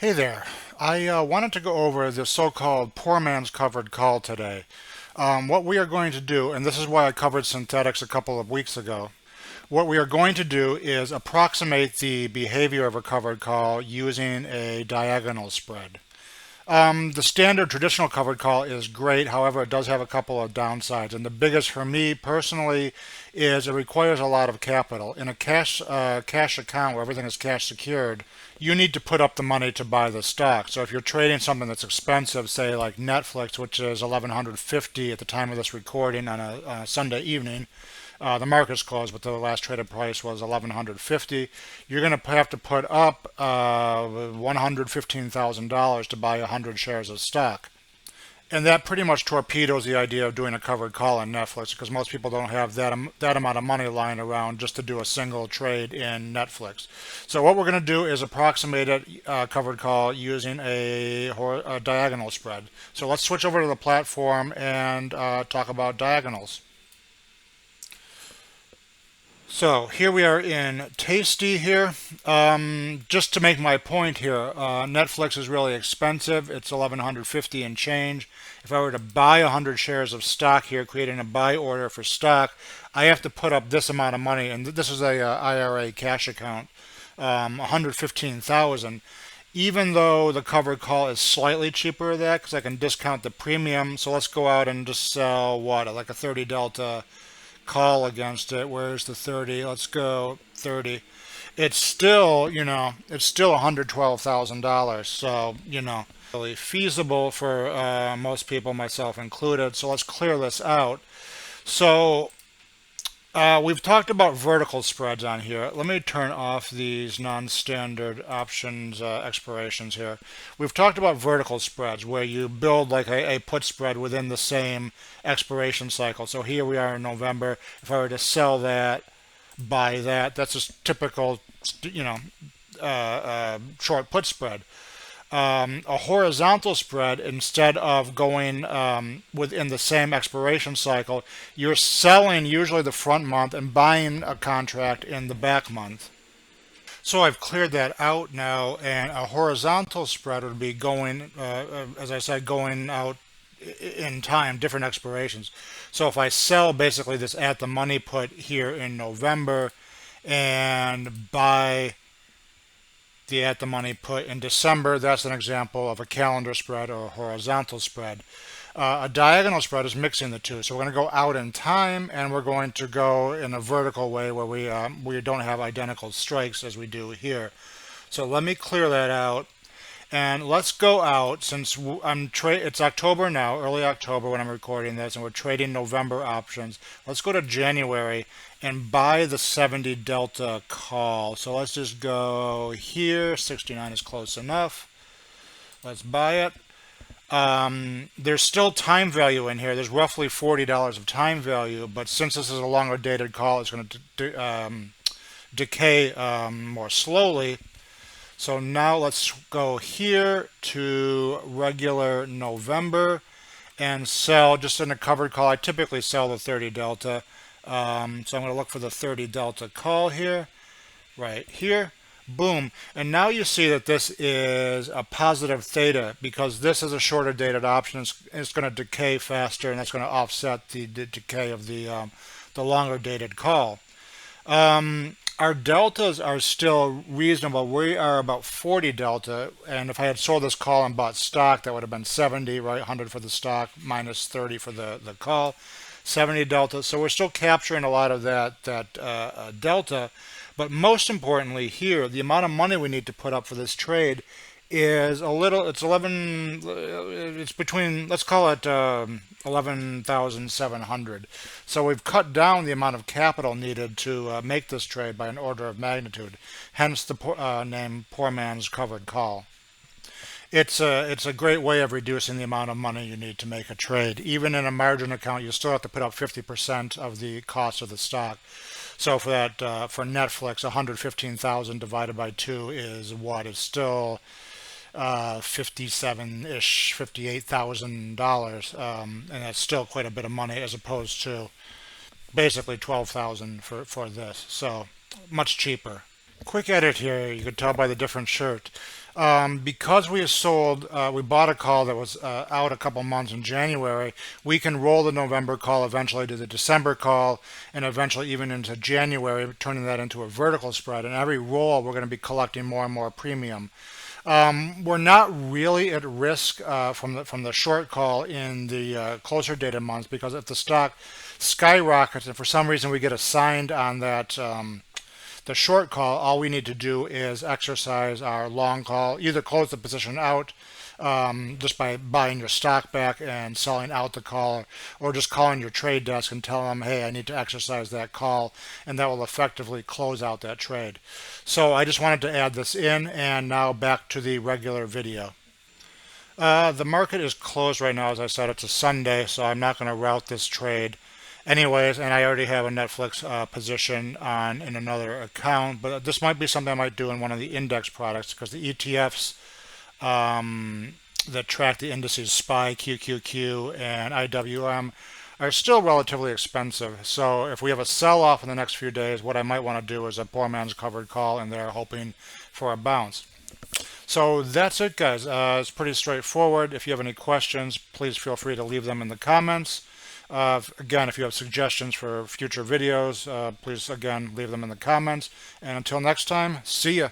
Hey there. I wanted to go over the so-called poor man's covered call today. What we are going to do, and this is why I covered synthetics a couple of weeks ago, what we are going to do is approximate the behavior of a covered call using a diagonal spread. The standard traditional covered call is great. However, it does have a couple of downsides. And the biggest for me personally is it requires a lot of capital. In a cash account where everything is cash secured, you need to put up the money to buy the stock. So if you're trading something that's expensive, say like Netflix, which is 1150 at the time of this recording on a Sunday evening, the market's closed, but the last traded price was 1150. You're going to have to put up $115,000 to buy 100 shares of stock. And that pretty much torpedoes the idea of doing a covered call on Netflix because most people don't have that amount of money lying around just to do a single trade in Netflix. So what we're going to do is approximate a covered call using a diagonal spread. So let's switch over to the platform and talk about diagonals. So here we are in Tasty here. Just to make my point here, Netflix is really expensive. It's 1150 and change. If I were to buy 100 shares of stock here, creating a buy order for stock, I have to put up this amount of money, and this is a IRA cash account, 115,000. Even though the covered call is slightly cheaper than that, because I can discount the premium. So let's go out and just sell what, like a 30 delta call against it. Where's the 30? Let's go 30. It's still, it's still $112,000. So, really feasible for most people, myself included. So let's clear this out. So we've talked about vertical spreads on here. Let me turn off these non-standard options expirations here. We've talked about vertical spreads where you build like a put spread within the same expiration cycle. So here we are in November. If I were to sell that, buy that, that's a typical, short put spread. A horizontal spread, instead of going within the same expiration cycle, you're selling usually the front month and buying a contract in the back month. So I've cleared that out now, and a horizontal spread would be going, as I said, going out in time, different expirations. So if I sell basically this at the money put here in November and buy the at the money put in December, that's an example of a calendar spread or a horizontal spread. A diagonal spread is mixing the two. So we're going to go out in time and we're going to go in a vertical way where we don't have identical strikes as we do here. So let me clear that out. And let's go out since it's October now, early October when I'm recording this, and we're trading November options. Let's go to January and buy the 70 delta call. So let's just go here. 69 is close enough. Let's buy it. There's still time value in here. There's roughly $40 of time value, but since this is a longer dated call, it's going to decay more slowly. So now let's go here to regular November and sell just in a covered call. I typically sell the 30 delta. So I'm going to look for the 30 delta call here, right here. Boom. And now you see that this is a positive theta because this is a shorter dated option. It's going to decay faster, and that's going to offset the decay of the longer dated call. Our deltas are still reasonable. We are about 40 delta, and if I had sold this call and bought stock, that would have been 70, right? 100 for the stock minus 30 for the call, 70 delta. So we're still capturing a lot of that delta. But most importantly here, the amount of money we need to put up for this trade is it's between, let's call it 11,700. So we've cut down the amount of capital needed to make this trade by an order of magnitude, hence the name poor man's covered call. It's a great way of reducing the amount of money you need to make a trade. Even in a margin account, you still have to put up 50% of the cost of the stock. So for that, for Netflix, 115,000 divided by 2 is what? It's still 57-ish, $58,000, and that's still quite a bit of money as opposed to basically 12,000 for this. So much cheaper. Quick edit here. You can tell by the different shirt. Because we bought a call that was out a couple months in January, we can roll the November call eventually to the December call and eventually even into January, turning that into a vertical spread. And every roll, we're going to be collecting more and more premium. We're not really at risk from the short call in the closer dated months because if the stock skyrockets and for some reason we get assigned on that the short call, all we need to do is exercise our long call, either close the position out just by buying your stock back and selling out the call, or just calling your trade desk and tell them, hey, I need to exercise that call, and that will effectively close out that trade. So I just wanted to add this in, and now back to the regular video. The market is closed right now, as I said, it's a Sunday, so I'm not going to route this trade anyways, and I already have a Netflix position on in another account, but this might be something I might do in one of the index products because the ETFs that track the indices SPY, QQQ, and IWM are still relatively expensive. So if we have a sell-off in the next few days, what I might want to do is a poor man's covered call in there hoping for a bounce. So that's it, guys. It's pretty straightforward. If you have any questions, please feel free to leave them in the comments. Again, if you have suggestions for future videos, please again leave them in the comments. And until next time, see ya.